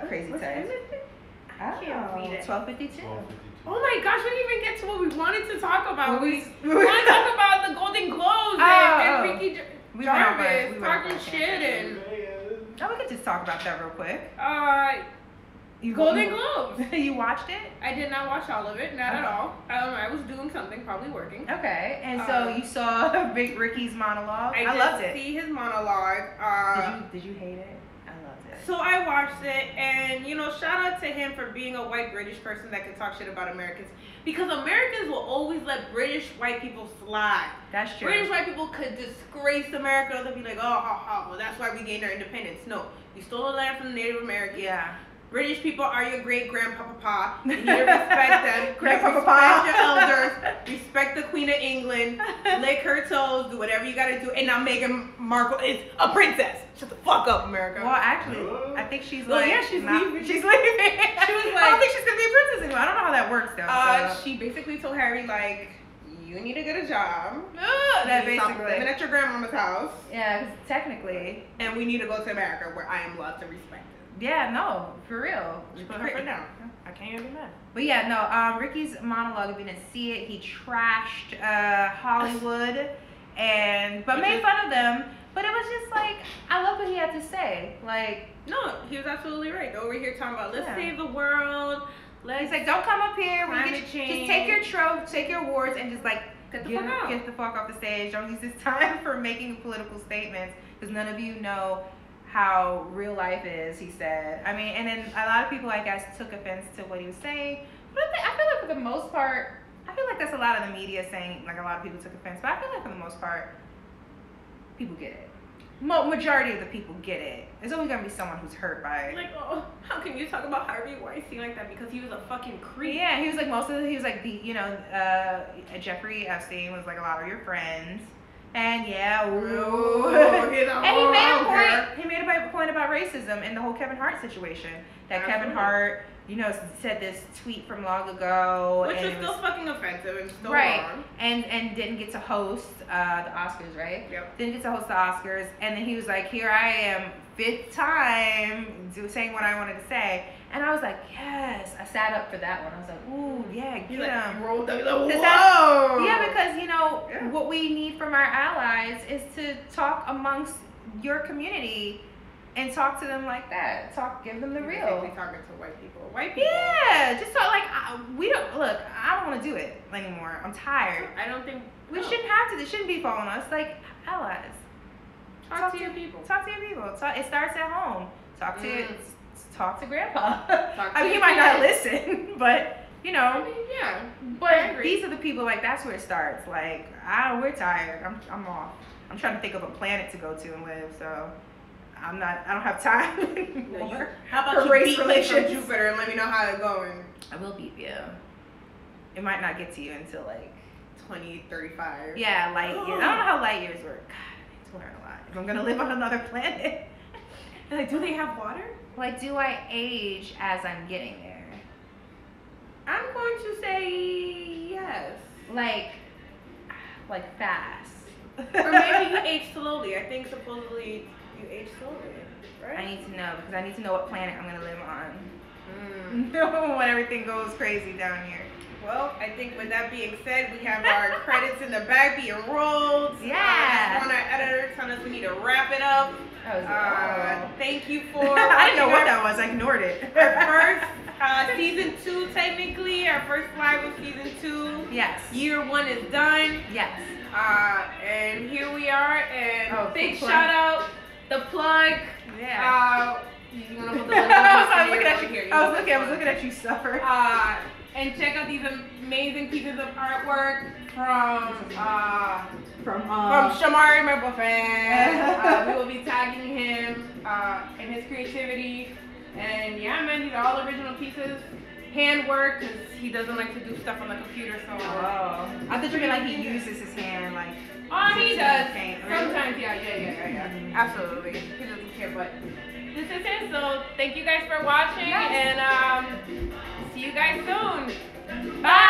crazy What's types. I can't read it. 1252. Oh my gosh, we didn't even get to what we wanted to talk about. What We want to talk about the Golden Globes and Ricky We went over it. Jarvis We went talking over it. shit and Oh, we could just talk about that real quick. Golden Globes. You watched it? I did not watch all of it, not at all. I was doing something, probably working. Okay, and so you saw Big Ricky's monologue. I did loved it. See his monologue. Did you hate it? I loved it. So I watched it, and you know, shout out to him for being a white British person that can talk shit about Americans, because Americans will always let British white people slide. That's true. British white people could disgrace America. They'll be like, well, that's why we gained our independence. No, you stole the land from the Native Americans. Yeah. British people are your great grandpapa. You need to respect them. Grandpapa. Respect your elders. Respect the Queen of England. Lick her toes. Do whatever you gotta do. And now Meghan Markle is a princess. Shut the fuck up, America. Well, actually, I think she's Well, like. yeah, she's leaving. She's leaving. She was I like, don't think she's gonna be a princess anymore. I don't know how that works though. So. she basically told Harry, like, you need to get a job. That You need to stop living basically. at your grandmama's house. Yeah, 'cause technically. And we need to go to America where I am loved and respected. Yeah, no, for real. She put her foot down. I can't even be mad. But yeah, no, Ricky's monologue, if you didn't see it, he trashed Hollywood but made fun of them. But it was just like, I love what he had to say. Like, No, he was absolutely right. Over here talking about let's Yeah. save the world. he's like, don't come up here. Climate Just change. take your tropes, take your awards, and just like Get the fuck out. Get the fuck off the stage. Don't use this time for making political statements because none of you know how real life is, he said. I mean, and then a lot of people, I guess, took offense to what he was saying. But I feel like for the most part, I feel like that's a lot of the media saying, like a lot of people took offense. But I feel like for the most part, people get it. Majority of the people get it. There's always gonna be someone who's hurt by it. Like, oh, how can you talk about Harvey Weinstein like that? Because he was a fucking creep. Yeah, he was like he was like Jeffrey Epstein was like a lot of your friends. And yeah, Ooh, and he made a point. He made a point about racism in the whole Kevin Hart situation. That Kevin Hart, said this tweet from long ago, Which and is it still was, fucking offensive and still right, wrong. and didn't get to host the Oscars, right? Yep. Didn't get to host the Oscars, and then he was like, "Here I am, 5th time, saying what I wanted to say," and I was like, "Yes." I sat up for that one. I was like, "Ooh, yeah, He's get like, him." rolled up, like, Because whoa. yeah, because Yeah. what we need from our allies is to talk amongst your community and talk to them like that. Give them the You're real. basically talking to white people. White people. Yeah, just talk like we don't look. I don't want to do it anymore. I'm tired. I don't think We shouldn't have to. They shouldn't be following us. Like allies. talk to your people. Talk to your people. It starts at home. Talk to Grandpa. Talk I to mean, he your might not kids. listen, but I mean, yeah. I But agree. these are the people, like, that's where it starts. Like, we're tired. I'm off. I'm trying to think of a planet to go to and live. So I don't have time anymore. How for about you race beat me from relations. Jupiter and let me know how it's going? I will beat you. It might not get to you until like 2035. yeah, light years. I don't know how light years work. God, I need to learn a lot. If I'm gonna live on another planet. Like, do they have water? Like, do I age as I'm getting there? I'm going to say yes. Like fast. Or maybe you age slowly. I think supposedly you age slowly, right? I need to know because I need to know what planet I'm gonna live on. Mm. When everything goes crazy down here. Well, I think with that being said, we have our credits in the back being rolled. Yeah. One of our editors telling us we need to wrap it up. Thank you for I didn't know what watching that was. I ignored it. our first season 2 technically. Our first live of season 2. Yes. Year 1 is done. Yes. And here we are. And big plug. shout out, the plug. Yeah. You wanna hold the I was looking at you suffer. And check out these amazing pieces of artwork from Shamari, my boyfriend. We will be tagging him in his creativity. And yeah, man, these are all original pieces. Handwork, because he doesn't like to do stuff on the computer, so. Oh. I thought you meant like he uses his hand, like. Oh, he does. Paint. Sometimes, yeah. Absolutely. He doesn't care, but this is it. So thank you guys for watching, and see you guys soon. Bye.